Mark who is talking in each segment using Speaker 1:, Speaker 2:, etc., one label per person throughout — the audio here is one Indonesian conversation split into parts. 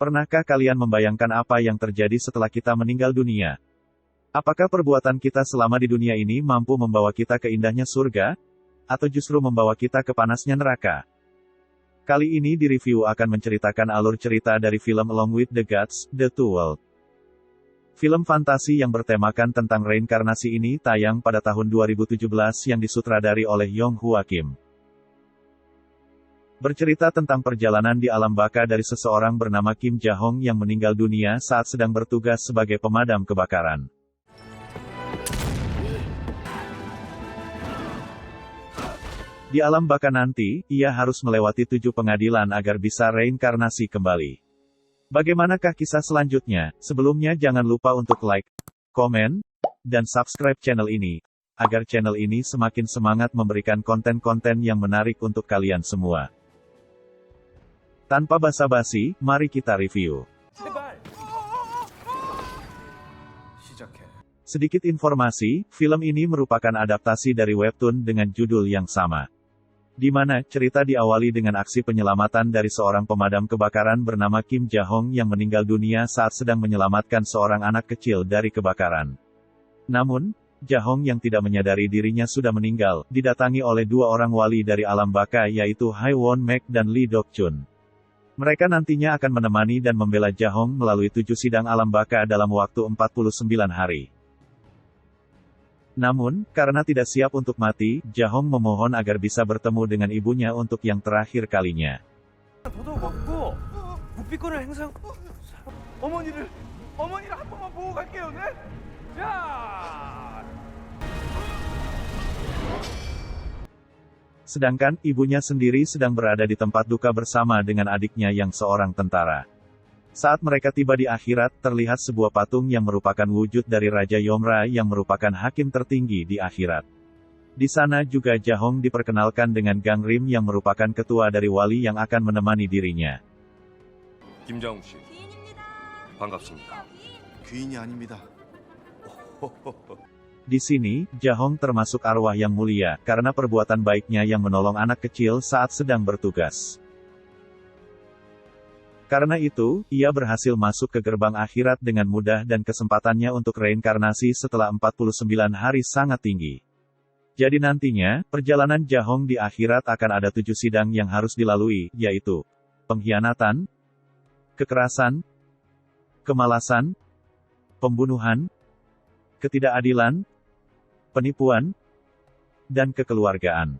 Speaker 1: Pernahkah kalian membayangkan apa yang terjadi setelah kita meninggal dunia? Apakah perbuatan kita selama di dunia ini mampu membawa kita ke indahnya surga? Atau justru membawa kita ke panasnya neraka? Kali ini di review akan menceritakan alur cerita dari film Along with the Gods, The Two Worlds. Film fantasi yang bertemakan tentang reinkarnasi ini tayang pada tahun 2017 yang disutradari oleh Yong Hwa Kim. Bercerita tentang perjalanan di alam baka dari seseorang bernama Kim Ja-hong yang meninggal dunia saat sedang bertugas sebagai pemadam kebakaran. Di alam baka nanti, ia harus melewati 7 pengadilan agar bisa reinkarnasi kembali. Bagaimanakah kisah selanjutnya? Sebelumnya jangan lupa untuk like, komen, dan subscribe channel ini, agar channel ini semakin semangat memberikan konten-konten yang menarik untuk kalian semua. Tanpa basa-basi, mari kita review. Sedikit informasi, film ini merupakan adaptasi dari webtoon dengan judul yang sama. Di mana cerita diawali dengan aksi penyelamatan dari seorang pemadam kebakaran bernama Kim Ja-hong yang meninggal dunia saat sedang menyelamatkan seorang anak kecil dari kebakaran. Namun, Ja-hong yang tidak menyadari dirinya sudah meninggal, didatangi oleh 2 orang wali dari alam baka yaitu Hai Won-mek dan Lee Dok-chun. Mereka nantinya akan menemani dan membela Ja-hong melalui 7 sidang alam baka dalam waktu 49 hari. Namun, karena tidak siap untuk mati, Ja-hong memohon agar bisa bertemu dengan ibunya untuk yang terakhir kalinya. Sedangkan, ibunya sendiri sedang berada di tempat duka bersama dengan adiknya yang seorang tentara. Saat mereka tiba di akhirat, terlihat sebuah patung yang merupakan wujud dari Raja Yomra yang merupakan hakim tertinggi di akhirat. Di sana juga Ja-hong diperkenalkan dengan Gangrim yang merupakan ketua dari wali yang akan menemani dirinya.
Speaker 2: Kim Ja-hong 씨, 반갑습니다.
Speaker 3: 귀인이 아닙니다.
Speaker 1: Di sini, Ja-hong termasuk arwah yang mulia, karena perbuatan baiknya yang menolong anak kecil saat sedang bertugas. Karena itu, ia berhasil masuk ke gerbang akhirat dengan mudah dan kesempatannya untuk reinkarnasi setelah 49 hari sangat tinggi. Jadi nantinya, perjalanan Ja-hong di akhirat akan ada 7 sidang yang harus dilalui, yaitu pengkhianatan, kekerasan, kemalasan, pembunuhan, ketidakadilan, penipuan, dan kekeluargaan.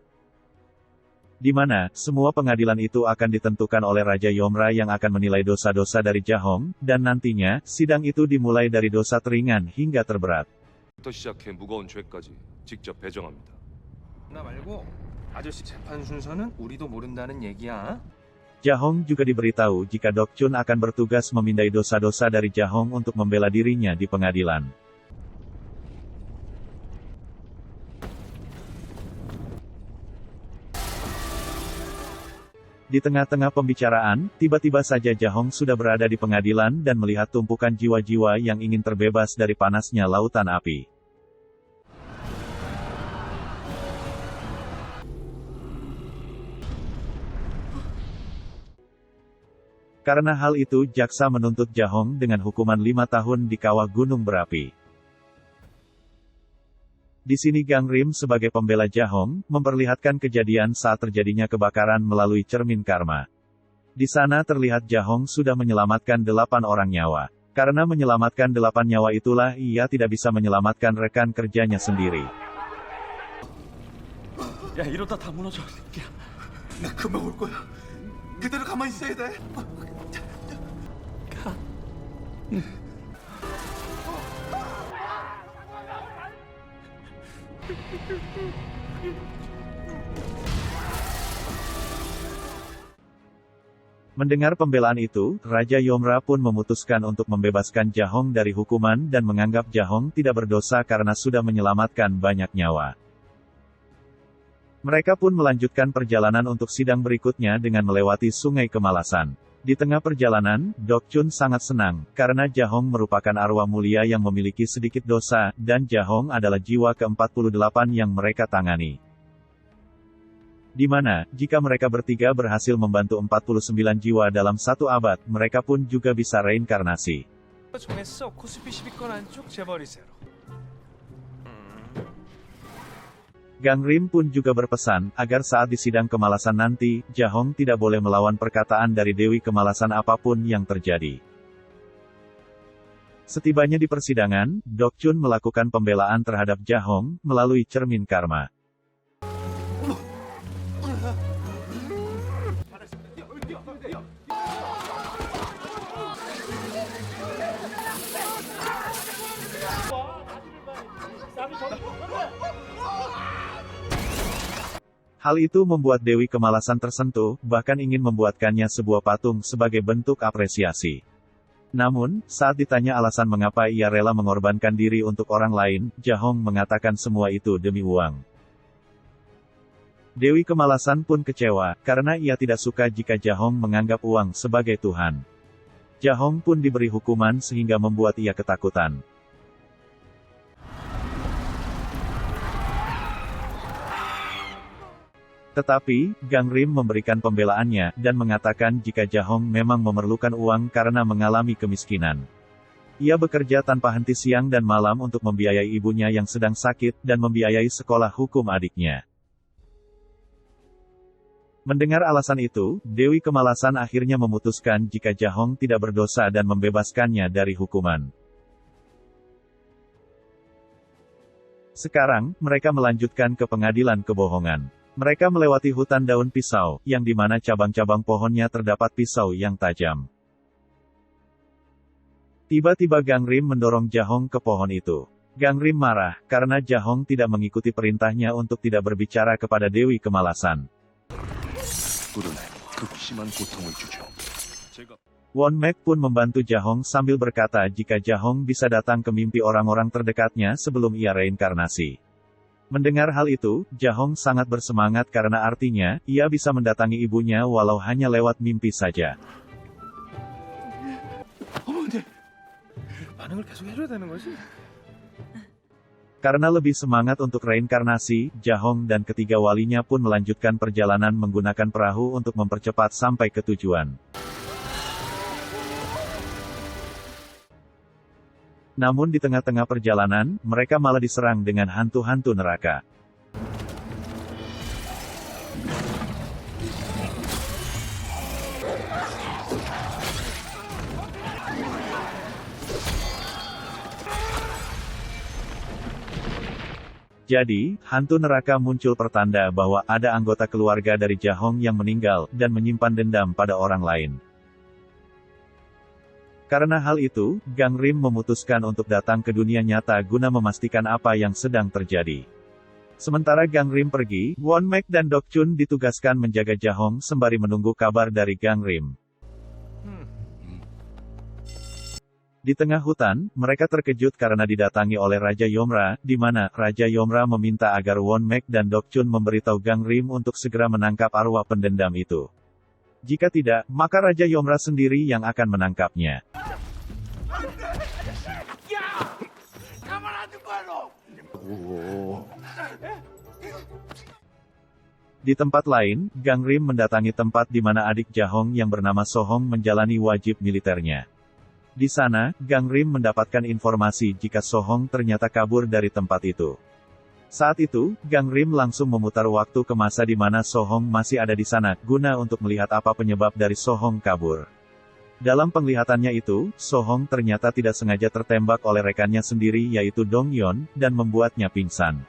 Speaker 1: Di mana, semua pengadilan itu akan ditentukan oleh Raja Yomra yang akan menilai dosa-dosa dari Ja-hong, dan nantinya, sidang itu dimulai dari dosa teringan hingga terberat.
Speaker 2: 부터 시작해 무거운 죄까지 직접 배정합니다.
Speaker 4: 나 말고 아저씨 재판 순서는 우리도 모른다는 얘기야.
Speaker 1: Ja-hong juga diberitahu jika Dok-chun akan bertugas memindai dosa-dosa dari Ja-hong untuk membela dirinya di pengadilan. Di tengah-tengah pembicaraan, tiba-tiba saja Ja-hong sudah berada di pengadilan dan melihat tumpukan jiwa-jiwa yang ingin terbebas dari panasnya lautan api. Karena hal itu, jaksa menuntut Ja-hong dengan hukuman 5 tahun di kawah gunung berapi. Di sini Gangrim sebagai pembela Ja-hong, memperlihatkan kejadian saat terjadinya kebakaran melalui cermin karma. Di sana terlihat Ja-hong sudah menyelamatkan 8 orang nyawa. Karena menyelamatkan 8 nyawa itulah ia tidak bisa menyelamatkan rekan kerjanya sendiri.
Speaker 4: 야, 이러다 다 무너져. 야,
Speaker 3: 나 금방 올 거야. 그대로 가만히 있어야 돼.
Speaker 4: 가.
Speaker 1: Mendengar pembelaan itu, Raja Yomra pun memutuskan untuk membebaskan Ja-hong dari hukuman dan menganggap Ja-hong tidak berdosa karena sudah menyelamatkan banyak nyawa. Mereka pun melanjutkan perjalanan untuk sidang berikutnya dengan melewati Sungai Kemalasan. Di tengah perjalanan, Dok-chun sangat senang, karena Ja-hong merupakan arwah mulia yang memiliki sedikit dosa, dan Ja-hong adalah jiwa ke-48 yang mereka tangani. Di mana, jika mereka bertiga berhasil membantu 49 jiwa dalam satu abad, mereka pun juga bisa reinkarnasi.
Speaker 4: 정했어. 코스피 10위권 안쪽 재벌이세로.
Speaker 1: Gang Rim pun juga berpesan, agar saat di sidang kemalasan nanti, Jahong tidak boleh melawan perkataan dari Dewi Kemalasan apapun yang terjadi. Setibanya di persidangan, Dok Chun melakukan pembelaan terhadap Jahong, melalui cermin karma. Hal itu membuat Dewi Kemalasan tersentuh, bahkan ingin membuatkannya sebuah patung sebagai bentuk apresiasi. Namun, saat ditanya alasan mengapa ia rela mengorbankan diri untuk orang lain, Jahong mengatakan semua itu demi uang. Dewi Kemalasan pun kecewa, karena ia tidak suka jika Jahong menganggap uang sebagai Tuhan. Jahong pun diberi hukuman sehingga membuat ia ketakutan. Tetapi, Gang Rim memberikan pembelaannya, dan mengatakan jika Jahong memang memerlukan uang karena mengalami kemiskinan. Ia bekerja tanpa henti siang dan malam untuk membiayai ibunya yang sedang sakit, dan membiayai sekolah hukum adiknya. Mendengar alasan itu, Dewi Kemalasan akhirnya memutuskan jika Jahong tidak berdosa dan membebaskannya dari hukuman. Sekarang, mereka melanjutkan ke pengadilan kebohongan. Mereka melewati hutan daun pisau, yang di mana cabang-cabang pohonnya terdapat pisau yang tajam. Tiba-tiba Gang Rim mendorong Jahong ke pohon itu. Gang Rim marah, karena Jahong tidak mengikuti perintahnya untuk tidak berbicara kepada Dewi Kemalasan. Won Mek pun membantu Jahong sambil berkata jika Jahong bisa datang ke mimpi orang-orang terdekatnya sebelum ia reinkarnasi. Mendengar hal itu, Jahong sangat bersemangat karena artinya, ia bisa mendatangi ibunya walau hanya lewat mimpi saja.
Speaker 4: 반응을 계속 해줘야 되는 거지?
Speaker 1: Karena lebih semangat untuk reinkarnasi, Jahong dan ketiga walinya pun melanjutkan perjalanan menggunakan perahu untuk mempercepat sampai ke tujuan. Namun di tengah-tengah perjalanan, mereka malah diserang dengan hantu-hantu neraka. Jadi, hantu neraka muncul pertanda bahwa ada anggota keluarga dari Jahong yang meninggal, dan menyimpan dendam pada orang lain. Karena hal itu, Gang Rim memutuskan untuk datang ke dunia nyata guna memastikan apa yang sedang terjadi. Sementara Gang Rim pergi, Won Mek dan Dok Chun ditugaskan menjaga Jahong sembari menunggu kabar dari Gang Rim. Di tengah hutan, mereka terkejut karena didatangi oleh Raja Yomra, di mana Raja Yomra meminta agar Won Mek dan Dok Chun memberitahu Gang Rim untuk segera menangkap arwah pendendam itu. Jika tidak, maka Raja Yomra sendiri yang akan menangkapnya. Di tempat lain, Gang Rim mendatangi tempat di mana adik Jahong yang bernama Sohong menjalani wajib militernya. Di sana, Gang Rim mendapatkan informasi jika Sohong ternyata kabur dari tempat itu. Saat itu, Gang Rim langsung memutar waktu ke masa di mana Sohong masih ada di sana, guna untuk melihat apa penyebab dari Sohong kabur. Dalam penglihatannya itu, Sohong ternyata tidak sengaja tertembak oleh rekannya sendiri yaitu Dong Yeon, dan membuatnya pingsan.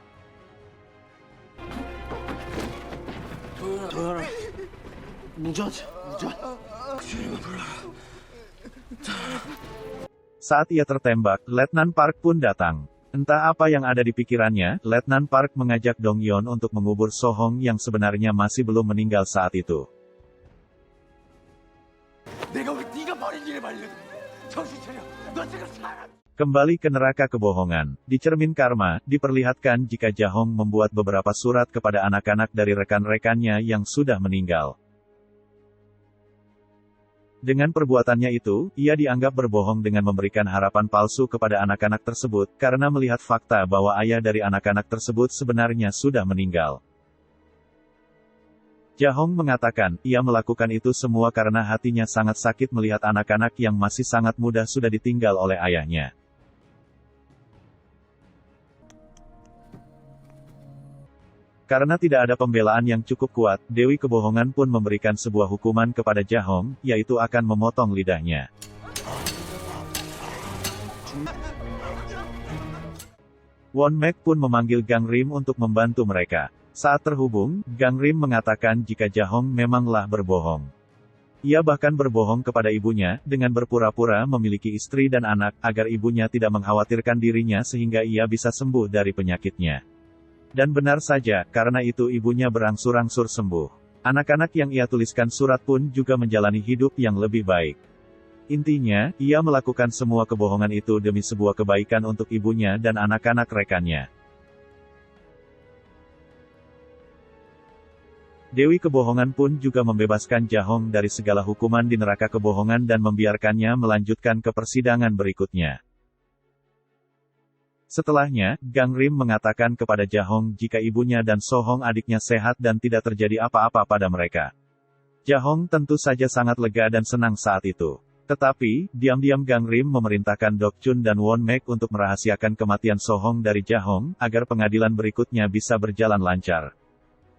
Speaker 1: Saat ia tertembak, Letnan Park pun datang. Entah apa yang ada di pikirannya, Letnan Park mengajak Dong Yeon untuk mengubur Sohong yang sebenarnya masih belum meninggal saat itu. Kembali ke neraka kebohongan. Di cermin karma, diperlihatkan jika Jahong membuat beberapa surat kepada anak-anak dari rekan-rekannya yang sudah meninggal. Dengan perbuatannya itu, ia dianggap berbohong dengan memberikan harapan palsu kepada anak-anak tersebut, karena melihat fakta bahwa ayah dari anak-anak tersebut sebenarnya sudah meninggal. Jahong mengatakan, ia melakukan itu semua karena hatinya sangat sakit melihat anak-anak yang masih sangat muda sudah ditinggal oleh ayahnya. Karena tidak ada pembelaan yang cukup kuat, Dewi Kebohongan pun memberikan sebuah hukuman kepada Jahong, yaitu akan memotong lidahnya. Won Mek pun memanggil Gang Rim untuk membantu mereka. Saat terhubung, Gang Rim mengatakan jika Jahong memanglah berbohong. Ia bahkan berbohong kepada ibunya, dengan berpura-pura memiliki istri dan anak, agar ibunya tidak mengkhawatirkan dirinya sehingga ia bisa sembuh dari penyakitnya. Dan benar saja, karena itu ibunya berangsur-angsur sembuh. Anak-anak yang ia tuliskan surat pun juga menjalani hidup yang lebih baik. Intinya, ia melakukan semua kebohongan itu demi sebuah kebaikan untuk ibunya dan anak-anak rekannya. Dewi Kebohongan pun juga membebaskan Jahong dari segala hukuman di neraka kebohongan dan membiarkannya melanjutkan ke persidangan berikutnya. Setelahnya, Gang Rim mengatakan kepada Jahong jika ibunya dan Sohong adiknya sehat dan tidak terjadi apa-apa pada mereka. Jahong tentu saja sangat lega dan senang saat itu. Tetapi, diam-diam Gang Rim memerintahkan Dok Chun dan Won Mek untuk merahasiakan kematian Sohong dari Jahong, agar pengadilan berikutnya bisa berjalan lancar.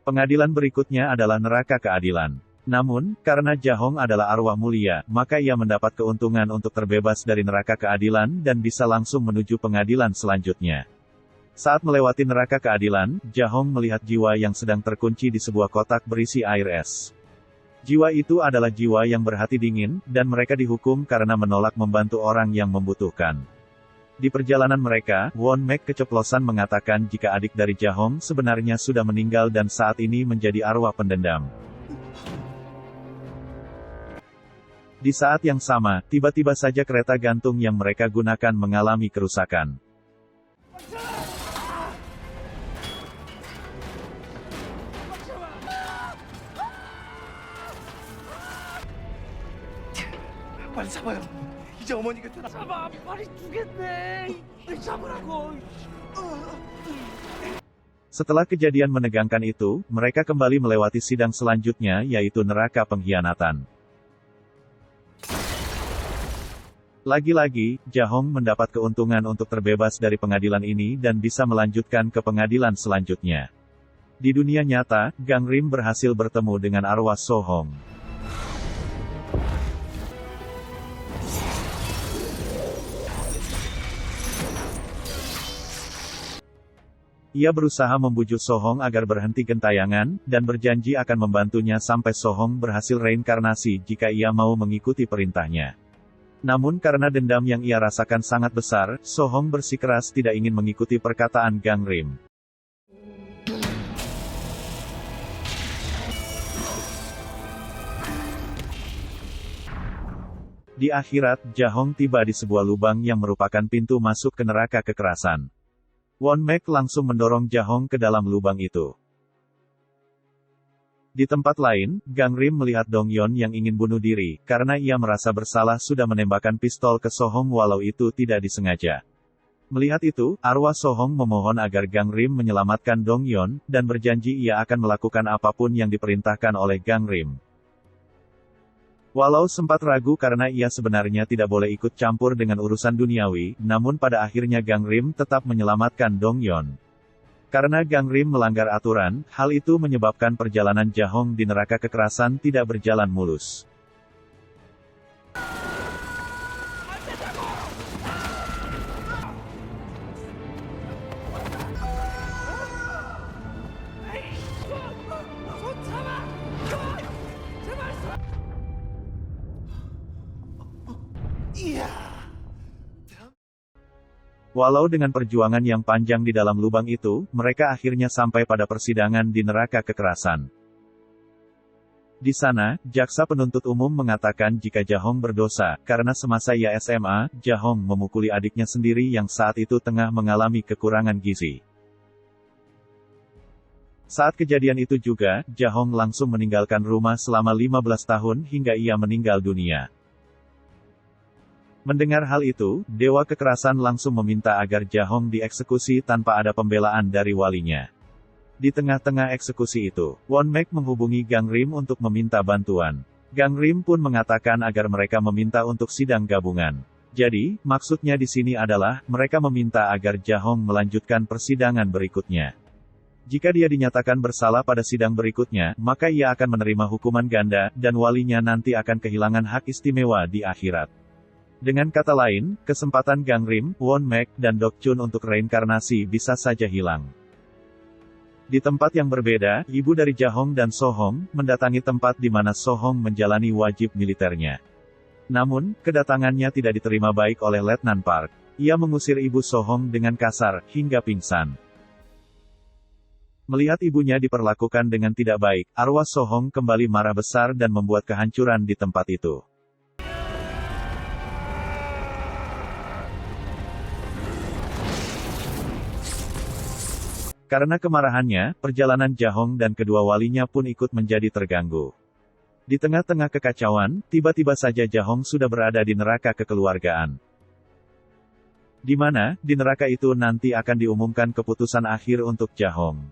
Speaker 1: Pengadilan berikutnya adalah neraka keadilan. Namun, karena Jahong adalah arwah mulia, maka ia mendapat keuntungan untuk terbebas dari neraka keadilan dan bisa langsung menuju pengadilan selanjutnya. Saat melewati neraka keadilan, Jahong melihat jiwa yang sedang terkunci di sebuah kotak berisi air es. Jiwa itu adalah jiwa yang berhati dingin, dan mereka dihukum karena menolak membantu orang yang membutuhkan. Di perjalanan mereka, Won Mek keceplosan mengatakan jika adik dari Jahong sebenarnya sudah meninggal dan saat ini menjadi arwah pendendam. Di saat yang sama, tiba-tiba saja kereta gantung yang mereka gunakan mengalami kerusakan.
Speaker 3: 빨리 잡아요. 이제 어머니 곁에
Speaker 5: 잡아 빨리 죽겠네. 잡으라고.
Speaker 1: Setelah kejadian menegangkan itu, mereka kembali melewati sidang selanjutnya yaitu neraka pengkhianatan. Lagi-lagi, Jahong mendapat keuntungan untuk terbebas dari pengadilan ini dan bisa melanjutkan ke pengadilan selanjutnya. Di dunia nyata, Gang Rim berhasil bertemu dengan arwah Sohong. Ia berusaha membujuk Sohong agar berhenti gentayangan, dan berjanji akan membantunya sampai Sohong berhasil reinkarnasi jika ia mau mengikuti perintahnya. Namun karena dendam yang ia rasakan sangat besar, Sohong bersikeras tidak ingin mengikuti perkataan Gang Rim. Di akhirat, Jahong tiba di sebuah lubang yang merupakan pintu masuk ke neraka kekerasan. Won Mek langsung mendorong Jahong ke dalam lubang itu. Di tempat lain, Gang Rim melihat Dong Yon yang ingin bunuh diri, karena ia merasa bersalah sudah menembakkan pistol ke Sohong walau itu tidak disengaja. Melihat itu, arwah Sohong memohon agar Gang Rim menyelamatkan Dong Yon, dan berjanji ia akan melakukan apapun yang diperintahkan oleh Gang Rim. Walau sempat ragu karena ia sebenarnya tidak boleh ikut campur dengan urusan duniawi, namun pada akhirnya Gang Rim tetap menyelamatkan Dong Yon. Karena Gang Rim melanggar aturan, hal itu menyebabkan perjalanan Jahong di neraka kekerasan tidak berjalan mulus. Walau dengan perjuangan yang panjang di dalam lubang itu, mereka akhirnya sampai pada persidangan di neraka kekerasan. Di sana, jaksa penuntut umum mengatakan jika Jahong berdosa, karena semasa ia SMA, Jahong memukuli adiknya sendiri yang saat itu tengah mengalami kekurangan gizi. Saat kejadian itu juga, Jahong langsung meninggalkan rumah selama 15 tahun hingga ia meninggal dunia. Mendengar hal itu, Dewa Kekerasan langsung meminta agar Jahong dieksekusi tanpa ada pembelaan dari walinya. Di tengah-tengah eksekusi itu, Won Mek menghubungi Gang Rim untuk meminta bantuan. Gang Rim pun mengatakan agar mereka meminta untuk sidang gabungan. Jadi, maksudnya di sini adalah, mereka meminta agar Jahong melanjutkan persidangan berikutnya. Jika dia dinyatakan bersalah pada sidang berikutnya, maka ia akan menerima hukuman ganda, dan walinya nanti akan kehilangan hak istimewa di akhirat. Dengan kata lain, kesempatan Gang Rim, Won Mek, dan Dok Chun untuk reinkarnasi bisa saja hilang. Di tempat yang berbeda, ibu dari Jahong dan Sohong, mendatangi tempat di mana Sohong menjalani wajib militernya. Namun, kedatangannya tidak diterima baik oleh Letnan Park. Ia mengusir ibu Sohong dengan kasar, hingga pingsan. Melihat ibunya diperlakukan dengan tidak baik, arwah Sohong kembali marah besar dan membuat kehancuran di tempat itu. Karena kemarahannya, perjalanan Jahong dan kedua walinya pun ikut menjadi terganggu. Di tengah-tengah kekacauan, tiba-tiba saja Jahong sudah berada di neraka kekeluargaan. Di mana, di neraka itu nanti akan diumumkan keputusan akhir untuk Jahong.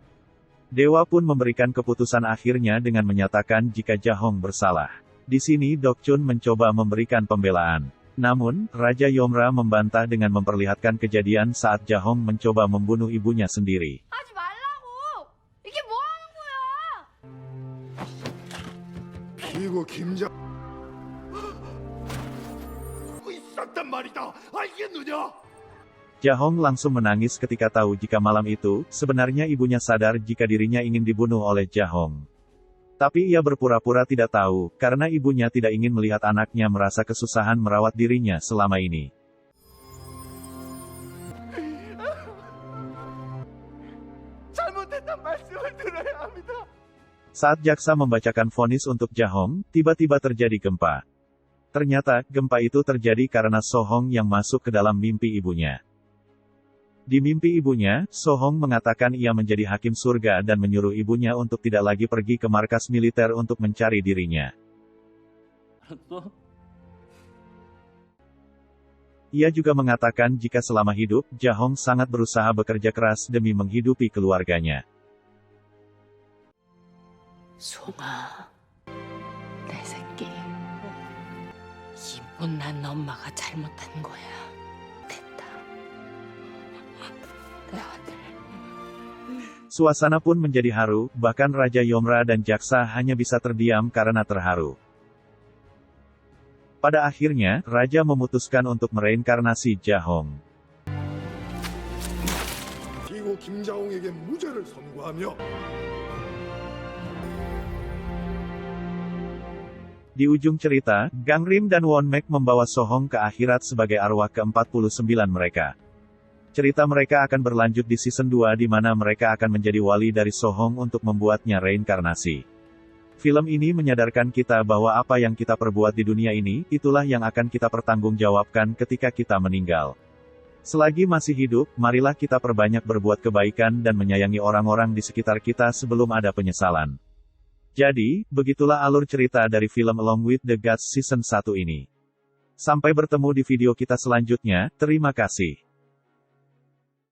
Speaker 1: Dewa pun memberikan keputusan akhirnya dengan menyatakan jika Jahong bersalah. Di sini Dok Chun mencoba memberikan pembelaan. Namun, Raja Yomra membantah dengan memperlihatkan kejadian saat Jahong mencoba membunuh ibunya sendiri.
Speaker 6: 하지 말라고! 이게 뭐 하는 거야?
Speaker 3: 피고 김장 하고 있었단 말이다. 알겠느냐?
Speaker 1: Jahong langsung menangis ketika tahu jika malam itu, sebenarnya ibunya sadar jika dirinya ingin dibunuh oleh Jahong. Tapi ia berpura-pura tidak tahu, karena ibunya tidak ingin melihat anaknya merasa kesusahan merawat dirinya selama ini.
Speaker 3: 잘못했단 말씀을 들어야 합니다.
Speaker 1: Saat jaksa membacakan vonis untuk Jahong, tiba-tiba terjadi gempa. Ternyata, gempa itu terjadi karena Sohong yang masuk ke dalam mimpi ibunya. Di mimpi ibunya, Sohong mengatakan ia menjadi hakim surga dan menyuruh ibunya untuk tidak lagi pergi ke markas militer untuk mencari dirinya. Ia juga mengatakan jika selama hidup, Jahong sangat berusaha bekerja keras demi menghidupi keluarganya.
Speaker 7: 송아, 내 새끼. 이 못난 엄마가 잘못한 거야. 됐다. 내 아들.
Speaker 1: Suasana pun menjadi haru, bahkan Raja Yomra dan jaksa hanya bisa terdiam karena terharu. Pada akhirnya, Raja memutuskan untuk mereinkarnasi Jahong.
Speaker 3: 피고 김자홍에게 무죄를 선고하며
Speaker 1: Di ujung cerita, Gang Rim dan Won Mek membawa Sohong ke akhirat sebagai arwah ke-49 mereka. Cerita mereka akan berlanjut di season 2 di mana mereka akan menjadi wali dari Sohong untuk membuatnya reinkarnasi. Film ini menyadarkan kita bahwa apa yang kita perbuat di dunia ini, itulah yang akan kita pertanggungjawabkan ketika kita meninggal. Selagi masih hidup, marilah kita perbanyak berbuat kebaikan dan menyayangi orang-orang di sekitar kita sebelum ada penyesalan. Jadi, begitulah alur cerita dari film Along with the Gods season 1 ini. Sampai bertemu di video kita selanjutnya, terima kasih.